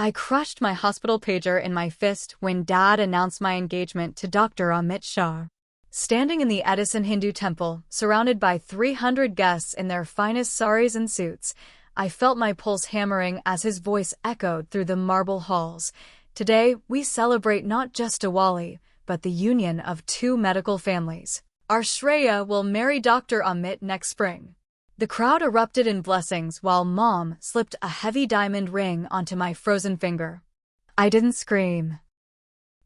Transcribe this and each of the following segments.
I crushed my hospital pager in my fist when Dad announced my engagement to Dr. Amit Shah. Standing in the Edison Hindu temple, surrounded by 300 guests in their finest saris and suits, I felt my pulse hammering as his voice echoed through the marble halls. Today, we celebrate not just Diwali, but the union of two medical families. Our Shreya will marry Dr. Amit next spring. The crowd erupted in blessings while Mom slipped a heavy diamond ring onto my frozen finger. I didn't scream.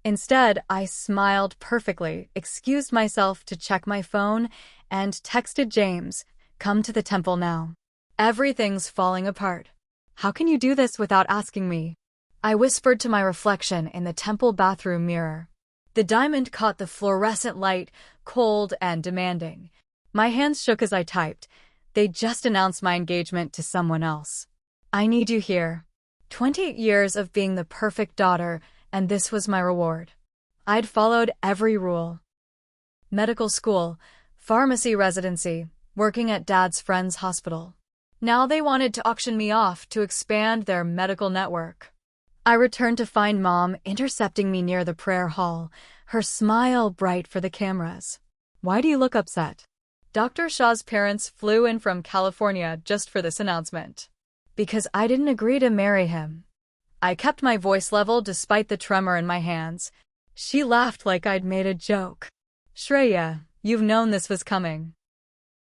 Instead, I smiled perfectly, excused myself to check my phone, and texted James, "Come to the temple now. Everything's falling apart. How can you do this without asking me?" I whispered to my reflection in the temple bathroom mirror. The diamond caught the fluorescent light, cold and demanding. My hands shook as I typed. They just announced my engagement to someone else. I need you here. 28 years of being the perfect daughter, and this was my reward. I'd followed every rule. Medical school, pharmacy residency, working at Dad's friend's hospital. Now they wanted to auction me off to expand their medical network. I returned to find Mom intercepting me near the prayer hall, her smile bright for the cameras. "Why do you look upset?" Dr. Shah's parents flew in from California just for this announcement. Because I didn't agree to marry him. I kept my voice level despite the tremor in my hands. She laughed like I'd made a joke. "Shreya, you've known this was coming.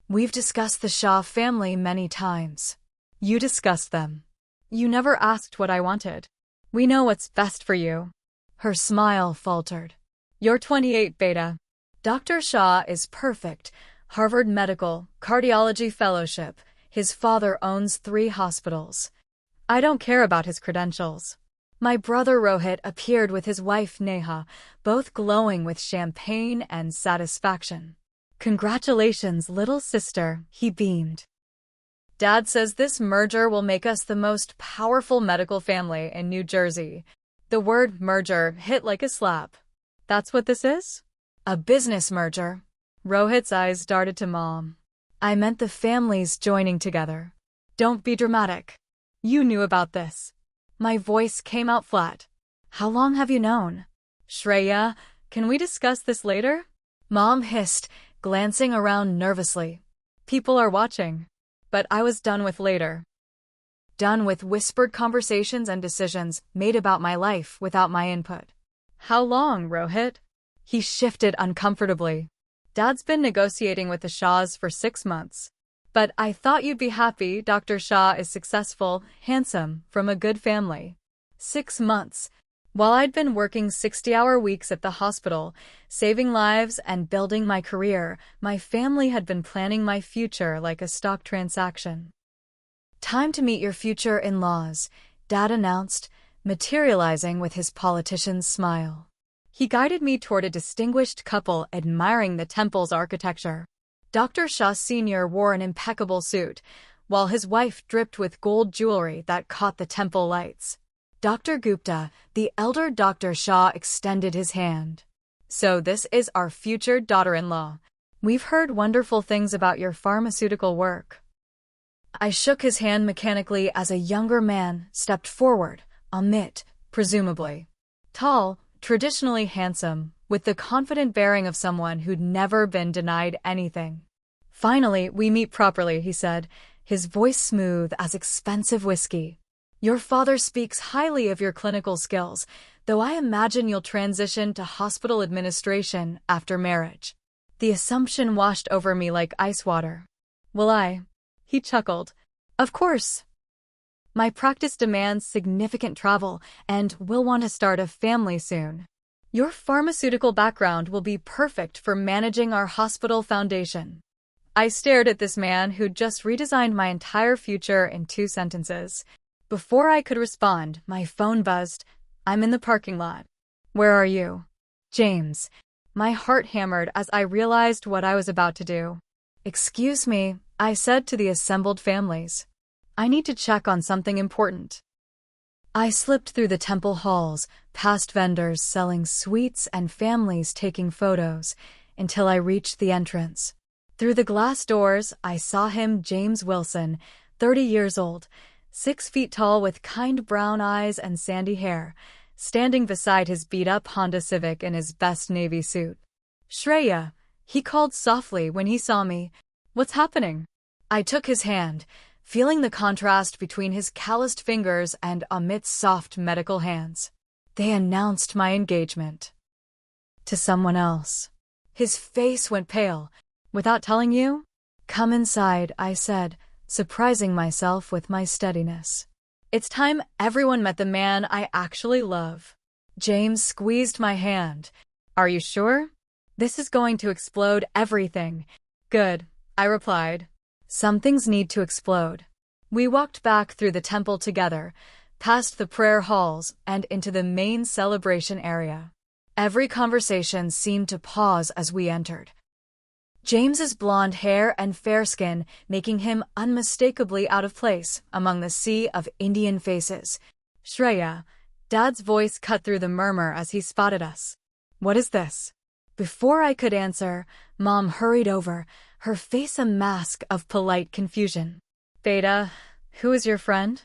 We've discussed the Shah family many times. You discussed them. You never asked what I wanted. We know what's best for you." Her smile faltered. "You're 28, Beta. Dr. Shah is perfect. Harvard Medical, Cardiology Fellowship. His father owns 3 hospitals. I don't care about his credentials." My brother Rohit appeared with his wife Neha, both glowing with champagne and satisfaction. "Congratulations, little sister," he beamed. "Dad says this merger will make us the most powerful medical family in New Jersey." The word merger hit like a slap. "That's what this is? A business merger?" Rohit's eyes darted to Mom. "I meant the families joining together. Don't be dramatic. You knew about this." My voice came out flat. "How long have you known?" "Shreya, can we discuss this later?" Mom hissed, glancing around nervously. "People are watching." But I was done with later. Done with whispered conversations and decisions made about my life without my input. "How long, Rohit?" He shifted uncomfortably. "Dad's been negotiating with the Shahs for 6 months. But I thought you'd be happy. Dr. Shah is successful, handsome, from a good family." 6 months. While I'd been working 60-hour weeks at the hospital, saving lives and building my career, my family had been planning my future like a stock transaction. "Time to meet your future in-laws," Dad announced, materializing with his politician's smile. He guided me toward a distinguished couple admiring the temple's architecture. Dr. Shah Sr. wore an impeccable suit, while his wife dripped with gold jewelry that caught the temple lights. Dr. Gupta, the elder Dr. Shah, extended his hand. "So this is our future daughter-in-law. We've heard wonderful things about your pharmaceutical work." I shook his hand mechanically as a younger man stepped forward, Amit, presumably. Tall, traditionally handsome, with the confident bearing of someone who'd never been denied anything. "Finally, we meet properly," he said, his voice smooth as expensive whiskey. "Your father speaks highly of your clinical skills, though I imagine you'll transition to hospital administration after marriage." The assumption washed over me like ice water. "Will I?" He chuckled. "Of course. My practice demands significant travel, and we'll want to start a family soon. Your pharmaceutical background will be perfect for managing our hospital foundation." I stared at this man who'd just redesigned my entire future in 2 sentences. Before I could respond, my phone buzzed. "I'm in the parking lot." "Where are you?" "James." My heart hammered as I realized what I was about to do. "Excuse me," I said to the assembled families. "I need to check on something important." I slipped through the temple halls, past vendors selling sweets and families taking photos, until I reached the entrance. Through the glass doors, I saw him, James Wilson, 30 years old, 6 feet tall with kind brown eyes and sandy hair, standing beside his beat-up Honda Civic in his best navy suit. "Shreya," he called softly when he saw me. "What's happening?" I took his hand, feeling the contrast between his calloused fingers and Amit's soft medical hands. "They announced my engagement. To someone else." His face went pale. "Without telling you?" "Come inside," I said, surprising myself with my steadiness. "It's time everyone met the man I actually love." James squeezed my hand. "Are you sure? This is going to explode everything." "Good," I replied. "Some things need to explode." We walked back through the temple together, past the prayer halls and into the main celebration area. Every conversation seemed to pause as we entered. James's blonde hair and fair skin making him unmistakably out of place among the sea of Indian faces. "Shreya," Dad's voice cut through the murmur as he spotted us. "What is this?" Before I could answer, Mom hurried over, her face a mask of polite confusion. "Beta, who is your friend?"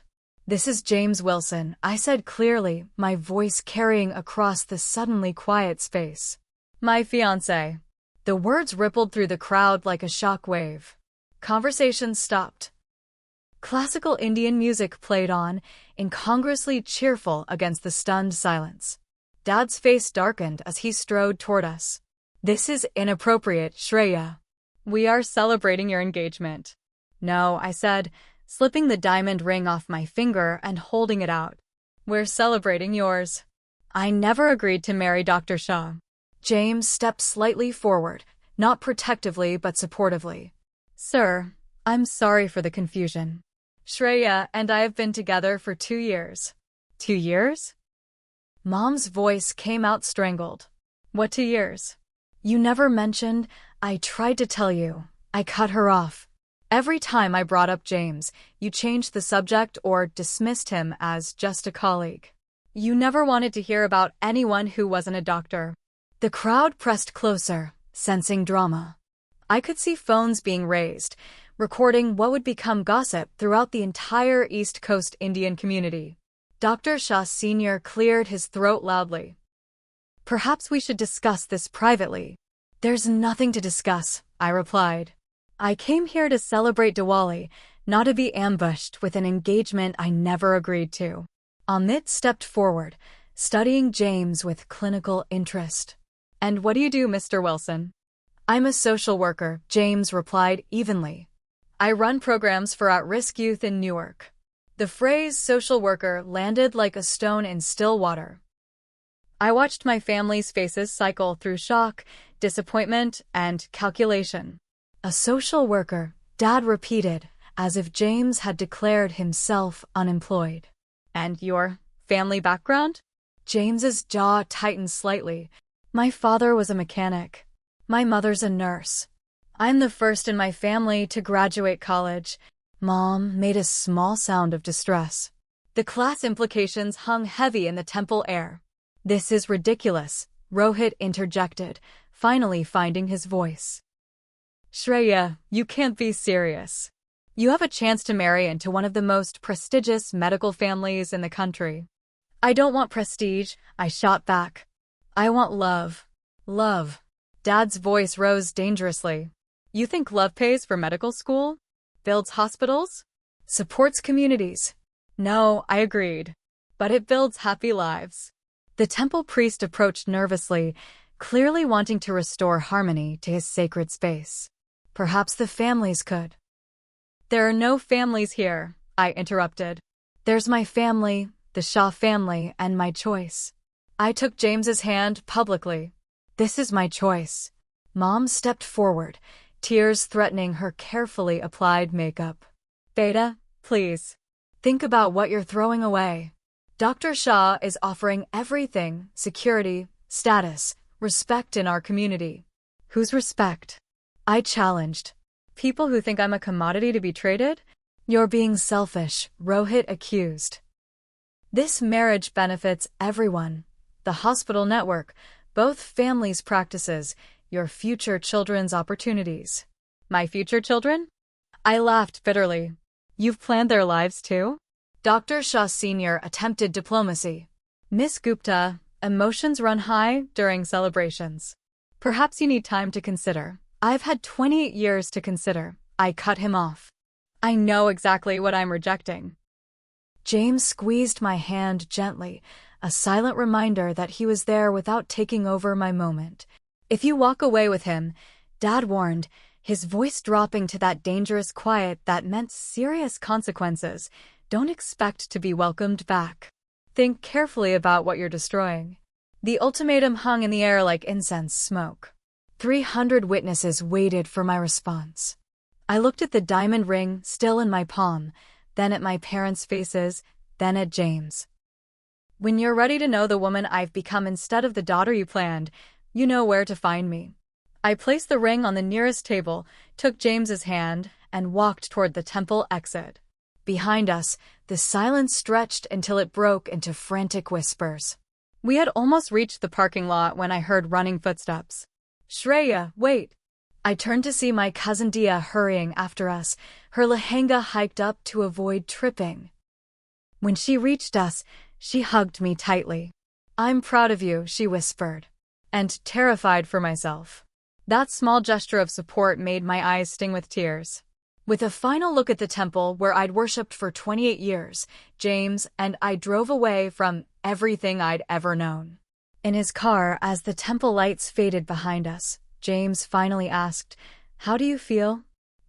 "This is James Wilson," I said clearly, my voice carrying across the suddenly quiet space. "My fiancé." The words rippled through the crowd like a shock wave. Conversation stopped. Classical Indian music played on, incongruously cheerful against the stunned silence. Dad's face darkened as he strode toward us. "This is inappropriate, Shreya." "We are celebrating your engagement." "No," I said, slipping the diamond ring off my finger and holding it out. "We're celebrating yours." "I never agreed to marry Dr. Shah." James stepped slightly forward, not protectively but supportively. "Sir, I'm sorry for the confusion. Shreya and I have been together for 2 years." "2 years?" Mom's voice came out strangled. "What 2 years?" "You never mentioned." "I tried to tell you." I cut her off. "Every time I brought up James, you changed the subject or dismissed him as just a colleague. You never wanted to hear about anyone who wasn't a doctor." The crowd pressed closer, sensing drama. I could see phones being raised, recording what would become gossip throughout the entire East Coast Indian community. Dr. Shah Sr. cleared his throat loudly. "Perhaps we should discuss this privately." "There's nothing to discuss," I replied. "I came here to celebrate Diwali, not to be ambushed with an engagement I never agreed to." Amit stepped forward, studying James with clinical interest. "And what do you do, Mr. Wilson?" "I'm a social worker," James replied evenly. "I run programs for at-risk youth in Newark." The phrase social worker landed like a stone in still water. I watched my family's faces cycle through shock, disappointment, and calculation. "A social worker," Dad repeated, as if James had declared himself unemployed. "And your family background?" James's jaw tightened slightly. "My father was a mechanic. My mother's a nurse. I'm the first in my family to graduate college." Mom made a small sound of distress. The class implications hung heavy in the temple air. "This is ridiculous," Rohit interjected, finally finding his voice. "Shreya, you can't be serious. You have a chance to marry into one of the most prestigious medical families in the country." "I don't want prestige," I shot back. "I want love." "Love." Dad's voice rose dangerously. "You think love pays for medical school? Builds hospitals? Supports communities?" "No," I agreed. "But it builds happy lives." The temple priest approached nervously, clearly wanting to restore harmony to his sacred space. "Perhaps the families could." "There are no families here," I interrupted. "There's my family, the Shah family, and my choice." I took James's hand publicly. "This is my choice." Mom stepped forward, tears threatening her carefully applied makeup. "Beta, please. Think about what you're throwing away. Dr. Shah is offering everything: security, status, respect in our community." "Whose respect?" I challenged. "People who think I'm a commodity to be traded?" "You're being selfish," Rohit accused. "This marriage benefits everyone. The hospital network, both families' practices, your future children's opportunities." "My future children?" I laughed bitterly. "You've planned their lives too?" Dr. Shah Sr. attempted diplomacy. Miss Gupta, emotions run high during celebrations. Perhaps you need time to consider. I've had 28 years to consider. I cut him off. I know exactly what I'm rejecting. James squeezed my hand gently, a silent reminder that he was there without taking over my moment. If you walk away with him, Dad warned, his voice dropping to that dangerous quiet that meant serious consequences, don't expect to be welcomed back. Think carefully about what you're destroying. The ultimatum hung in the air like incense smoke. 300 witnesses waited for my response. I looked at the diamond ring still in my palm, then at my parents' faces, then at James. When you're ready to know the woman I've become instead of the daughter you planned, you know where to find me. I placed the ring on the nearest table, took James's hand, and walked toward the temple exit. Behind us, the silence stretched until it broke into frantic whispers. We had almost reached the parking lot when I heard running footsteps. Shreya, wait! I turned to see my cousin Dia hurrying after us, her lehenga hiked up to avoid tripping. When she reached us, she hugged me tightly. I'm proud of you, she whispered, and terrified for myself. That small gesture of support made my eyes sting with tears. With a final look at the temple where I'd worshipped for 28 years, James and I drove away from everything I'd ever known. In his car, as the temple lights faded behind us, James finally asked, "How do you feel?"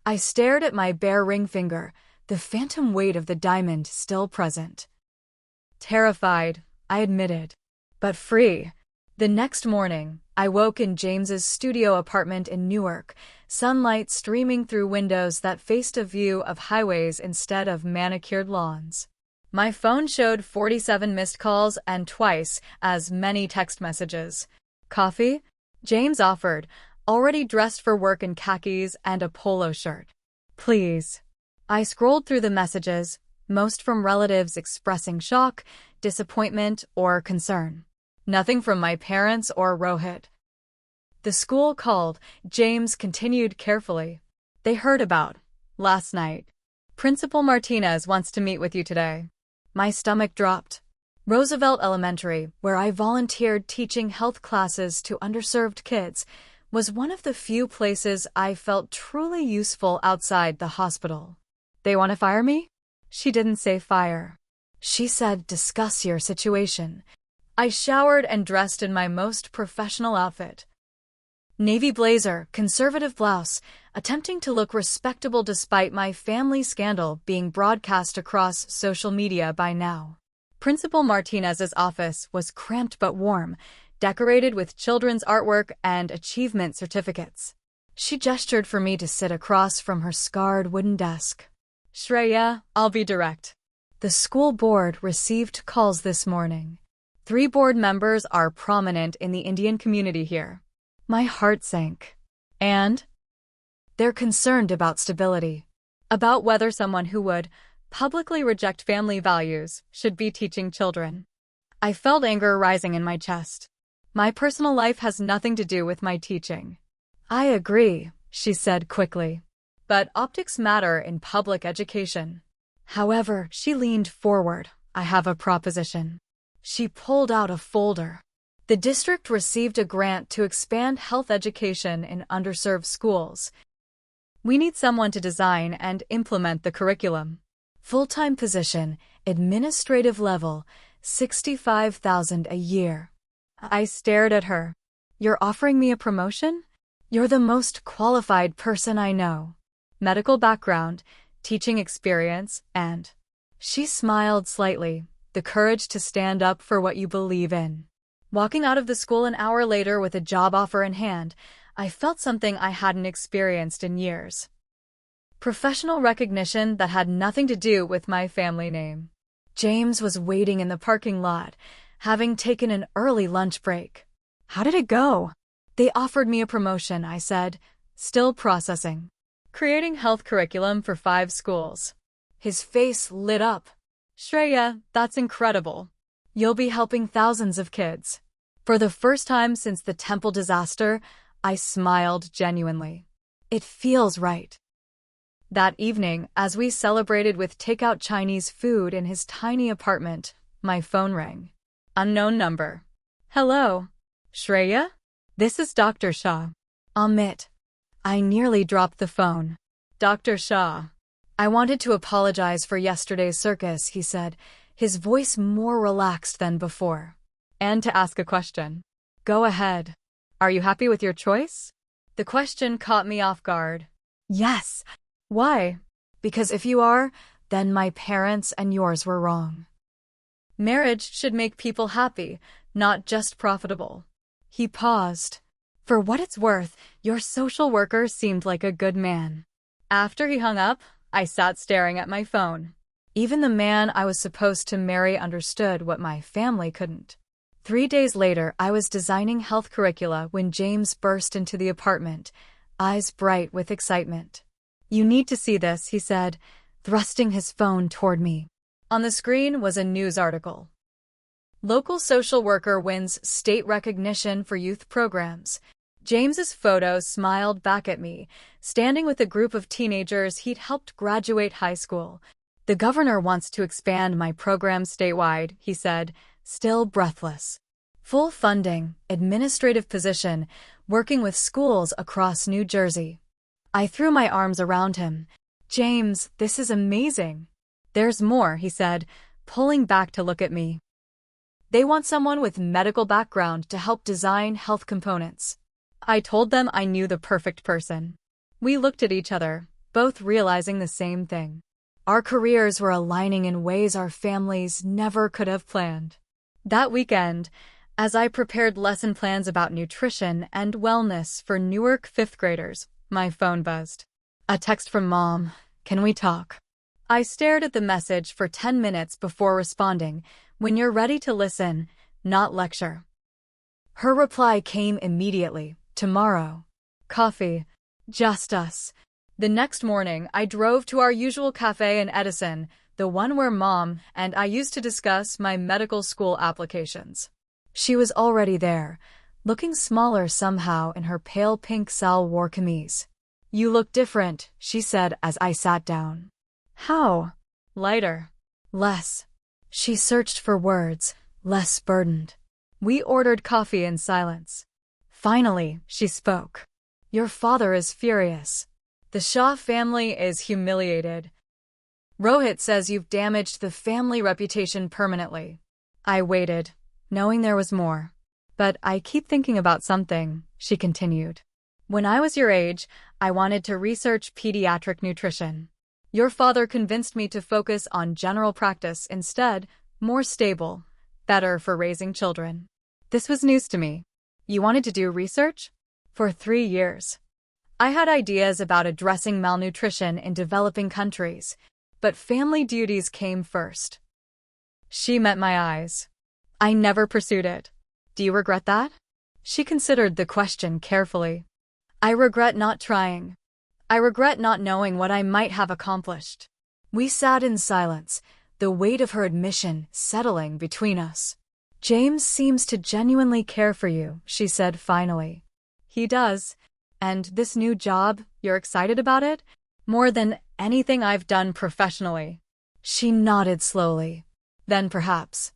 I stared at my bare ring finger, the phantom weight of the diamond still present. Terrified, I admitted, but free. The next morning, I woke in James's studio apartment in Newark, sunlight streaming through windows that faced a view of highways instead of manicured lawns. My phone showed 47 missed calls and twice as many text messages. Coffee? James offered, already dressed for work in khakis and a polo shirt. Please. I scrolled through the messages, most from relatives expressing shock, disappointment, or concern. Nothing from my parents or Rohit. The school called, James continued carefully. They heard about last night. Principal Martinez wants to meet with you today. My stomach dropped. Roosevelt Elementary, where I volunteered teaching health classes to underserved kids, was one of the few places I felt truly useful outside the hospital. They want to fire me? She didn't say fire. She said discuss your situation. I showered and dressed in my most professional outfit. Navy blazer, conservative blouse, attempting to look respectable despite my family scandal being broadcast across social media by now. Principal Martinez's office was cramped but warm, decorated with children's artwork and achievement certificates. She gestured for me to sit across from her scarred wooden desk. Shreya, I'll be direct. The school board received calls this morning. 3 board members are prominent in the Indian community here. My heart sank. And? They're concerned about stability. About whether someone who would publicly reject family values should be teaching children. I felt anger rising in my chest. My personal life has nothing to do with my teaching. I agree, she said quickly. But optics matter in public education. However, she leaned forward. I have a proposition. She pulled out a folder. The district received a grant to expand health education in underserved schools. We need someone to design and implement the curriculum. Full-time position, administrative level, $65,000 a year. I stared at her. You're offering me a promotion? You're the most qualified person I know. Medical background, teaching experience, and... She smiled slightly, the courage to stand up for what you believe in. Walking out of the school an hour later with a job offer in hand, I felt something I hadn't experienced in years. Professional recognition that had nothing to do with my family name. James was waiting in the parking lot, having taken an early lunch break. How did it go? They offered me a promotion, I said, still processing. Creating health curriculum for 5 schools. His face lit up. Shreya, that's incredible. You'll be helping thousands of kids. For the first time since the temple disaster, I smiled genuinely. It feels right. That evening, as we celebrated with takeout Chinese food in his tiny apartment, my phone rang. Unknown number. Hello. Shreya? This is Dr. Shah. Amit. I nearly dropped the phone. Dr. Shah. I wanted to apologize for yesterday's circus, he said, his voice more relaxed than before. And to ask a question. Go ahead. Are you happy with your choice? The question caught me off guard. Yes. Why? Because if you are, then my parents and yours were wrong. Marriage should make people happy, not just profitable. He paused. For what it's worth, your social worker seemed like a good man. After he hung up, I sat staring at my phone. Even the man I was supposed to marry understood what my family couldn't. 3 days later, I was designing health curricula when James burst into the apartment, eyes bright with excitement. You need to see this, he said, thrusting his phone toward me. On the screen was a news article. Local social worker wins state recognition for youth programs. James's photo smiled back at me, standing with a group of teenagers he'd helped graduate high school. The governor wants to expand my program statewide, he said, still breathless. Full funding, administrative position, working with schools across New Jersey. I threw my arms around him. James, this is amazing. There's more, he said, pulling back to look at me. They want someone with medical background to help design health components. I told them I knew the perfect person. We looked at each other, both realizing the same thing. Our careers were aligning in ways our families never could have planned. That weekend, as I prepared lesson plans about nutrition and wellness for Newark fifth graders, my phone buzzed. A text from Mom. Can we talk? I stared at the message for 10 minutes before responding. When you're ready to listen, not lecture. Her reply came immediately. Tomorrow. Coffee. Just us. The next morning, I drove to our usual cafe in Edison, the one where Mom and I used to discuss my medical school applications. She was already there, looking smaller somehow in her pale pink salwar kameez. You look different, she said as I sat down. How? Lighter. Less. She searched for words, less burdened. We ordered coffee in silence. Finally, she spoke. Your father is furious. The Shah family is humiliated. Rohit says you've damaged the family reputation permanently. I waited, knowing there was more. But I keep thinking about something, she continued. When I was your age, I wanted to research pediatric nutrition. Your father convinced me to focus on general practice instead, more stable, better for raising children. This was news to me. You wanted to do research? For 3 years. I had ideas about addressing malnutrition in developing countries, but family duties came first. She met my eyes. I never pursued it. Do you regret that? She considered the question carefully. I regret not trying. I regret not knowing what I might have accomplished. We sat in silence, the weight of her admission settling between us. James seems to genuinely care for you, she said finally. He does. And this new job, you're excited about it? More than anything I've done professionally. She nodded slowly. Then perhaps.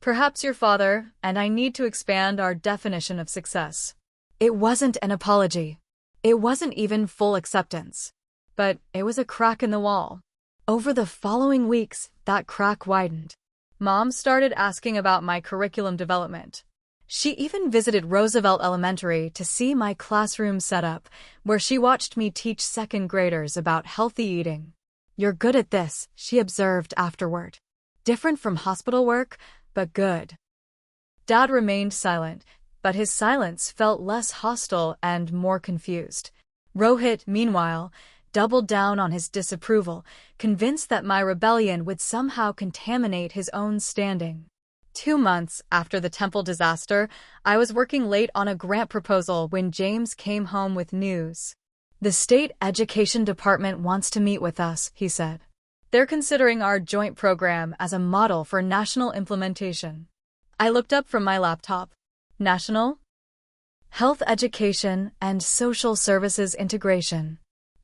Perhaps your father and I need to expand our definition of success. It wasn't an apology. It wasn't even full acceptance. But it was a crack in the wall. Over the following weeks, that crack widened. Mom started asking about my curriculum development. She even visited Roosevelt Elementary to see my classroom setup, where she watched me teach second graders about healthy eating. You're good at this, she observed afterward. Different from hospital work, but good. Dad remained silent, but his silence felt less hostile and more confused. Rohit, meanwhile, doubled down on his disapproval, convinced that my rebellion would somehow contaminate his own standing. 2 months after the temple disaster, I was working late on a grant proposal when James came home with news. The state education department wants to meet with us, he said. They're considering our joint program as a model for national implementation. I looked up from my laptop. National? Health education and social services integration.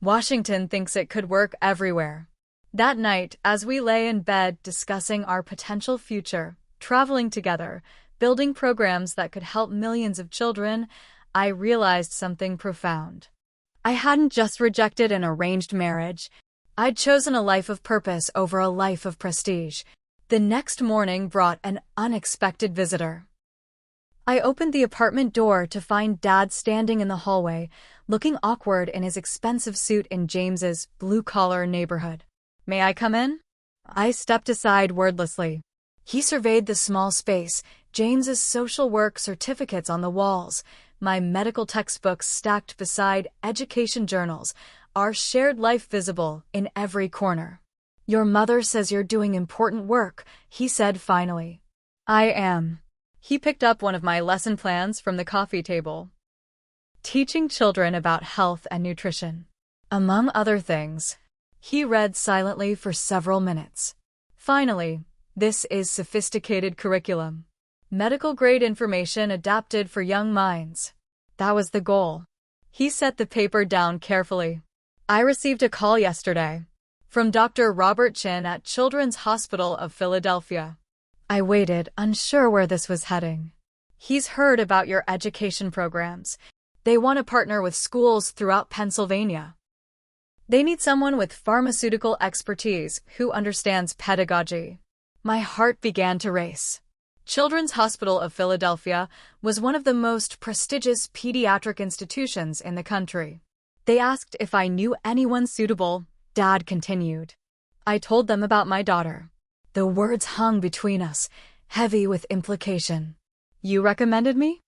Washington thinks it could work everywhere. That night, as we lay in bed discussing our potential future, traveling together, building programs that could help millions of children, I realized something profound. I hadn't just rejected an arranged marriage. I'd chosen a life of purpose over a life of prestige. The next morning brought an unexpected visitor. I opened the apartment door to find Dad standing in the hallway, looking awkward in his expensive suit in James's blue-collar neighborhood. "May I come in?" I stepped aside wordlessly. He surveyed the small space, James's social work certificates on the walls, my medical textbooks stacked beside education journals, our shared life visible in every corner. "Your mother says you're doing important work," he said finally. "I am." He picked up one of my lesson plans from the coffee table. Teaching children about health and nutrition. Among other things, he read silently for several minutes. Finally, "This is sophisticated curriculum. Medical-grade information adapted for young minds." That was the goal. He set the paper down carefully. "I received a call yesterday from Dr. Robert Chin at Children's Hospital of Philadelphia." I waited, unsure where this was heading. "He's heard about your education programs. They want to partner with schools throughout Pennsylvania. They need someone with pharmaceutical expertise who understands pedagogy." My heart began to race. Children's Hospital of Philadelphia was one of the most prestigious pediatric institutions in the country. They asked if I knew anyone suitable, Dad continued. I told them about my daughter. The words hung between us, heavy with implication. "You recommended me?"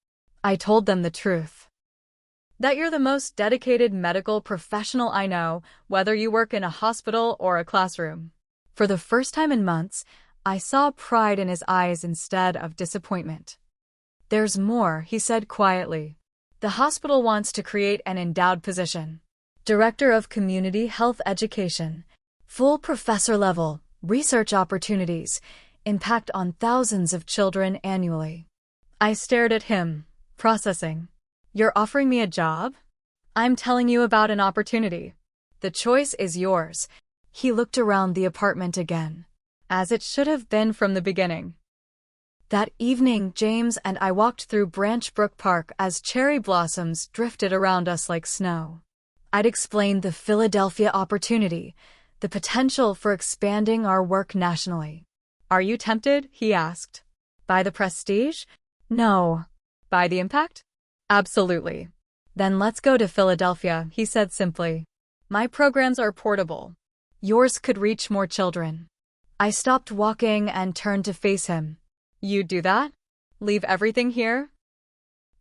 I told them the truth. "That you're the most dedicated medical professional I know, whether you work in a hospital or a classroom." For the first time in months, I saw pride in his eyes instead of disappointment. "There's more," he said quietly. "The hospital wants to create an endowed position. Director of Community Health Education. Full professor level, research opportunities, impact on thousands of children annually." I stared at him, processing. "You're offering me a job?" "I'm telling you about an opportunity. The choice is yours." He looked around the apartment again, as it should have been from the beginning. That evening, James and I walked through Branch Brook Park as cherry blossoms drifted around us like snow. I'd explained the Philadelphia opportunity, the potential for expanding our work nationally. "Are you tempted?" he asked. "By the prestige?" "No." "By the impact?" "Absolutely." "Then let's go to Philadelphia," he said simply. "My programs are portable. Yours could reach more children." I stopped walking and turned to face him. "You'd do that? Leave everything here?"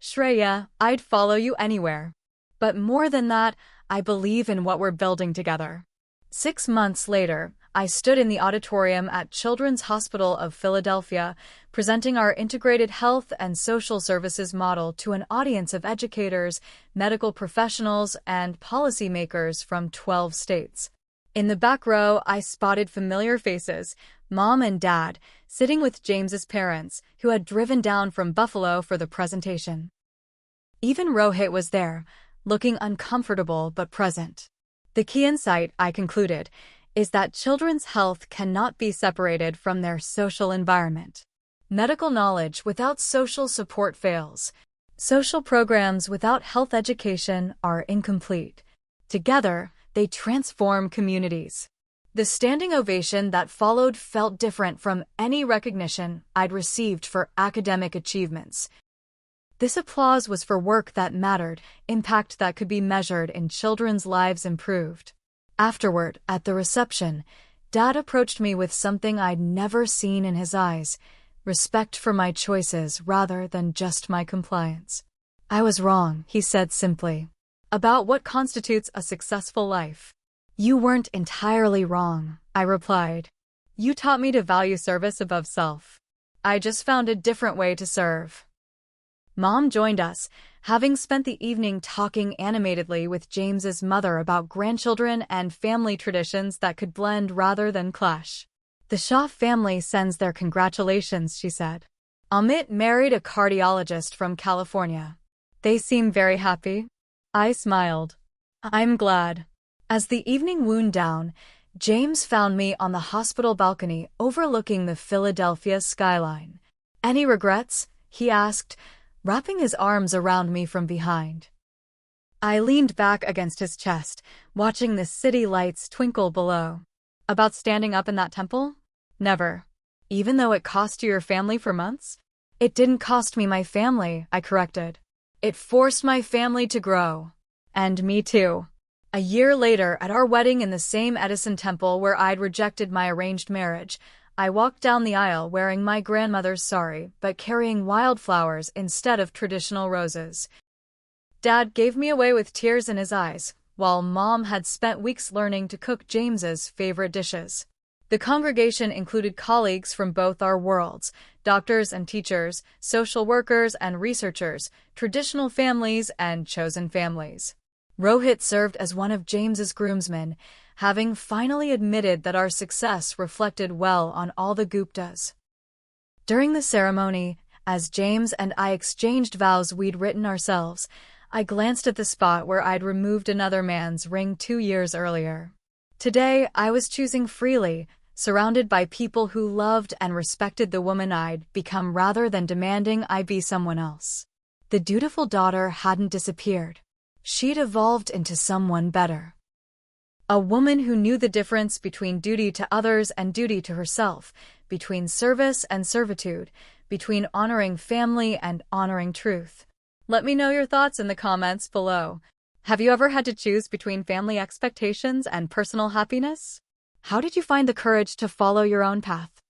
"Shreya, I'd follow you anywhere. But more than that, I believe in what we're building together." 6 months later, I stood in the auditorium at Children's Hospital of Philadelphia, presenting our integrated health and social services model to an audience of educators, medical professionals, and policymakers from 12 states. In the back row, I spotted familiar faces, Mom and Dad, sitting with James's parents, who had driven down from Buffalo for the presentation. Even Rohit was there, looking uncomfortable but present. The key insight, I concluded, is that children's health cannot be separated from their social environment. Medical knowledge without social support fails. Social programs without health education are incomplete. Together, they transform communities. The standing ovation that followed felt different from any recognition I'd received for academic achievements. This applause was for work that mattered, impact that could be measured in children's lives improved. Afterward, at the reception, Dad approached me with something I'd never seen in his eyes, respect for my choices rather than just my compliance. "I was wrong," he said simply, "about what constitutes a successful life." "You weren't entirely wrong," I replied. "You taught me to value service above self. I just found a different way to serve." Mom joined us, having spent the evening talking animatedly with James's mother about grandchildren and family traditions that could blend rather than clash. "The Shaw family sends their congratulations," she said. "Amit married a cardiologist from California. They seem very happy." I smiled. "I'm glad. As the evening wound down, James found me on the hospital balcony overlooking the Philadelphia skyline. "Any regrets?" he asked, wrapping his arms around me from behind. I leaned back against his chest, watching the city lights twinkle below. "About standing up in that temple? Never. Even though it cost you your family for months?" "It didn't cost me my family," I corrected. "It forced my family to grow. And me too." A year later, at our wedding in the same Edison temple where I'd rejected my arranged marriage, I walked down the aisle wearing my grandmother's sari but carrying wildflowers instead of traditional roses. Dad gave me away with tears in his eyes, while Mom had spent weeks learning to cook James's favorite dishes. The congregation included colleagues from both our worlds, doctors and teachers, social workers and researchers, traditional families and chosen families. Rohit served as one of James's groomsmen, having finally admitted that our success reflected well on all the Guptas. During the ceremony, as James and I exchanged vows we'd written ourselves, I glanced at the spot where I'd removed another man's ring 2 years earlier. Today, I was choosing freely, surrounded by people who loved and respected the woman I'd become rather than demanding I be someone else. The dutiful daughter hadn't disappeared. She'd evolved into someone better. A woman who knew the difference between duty to others and duty to herself, between service and servitude, between honoring family and honoring truth. Let me know your thoughts in the comments below. Have you ever had to choose between family expectations and personal happiness? How did you find the courage to follow your own path?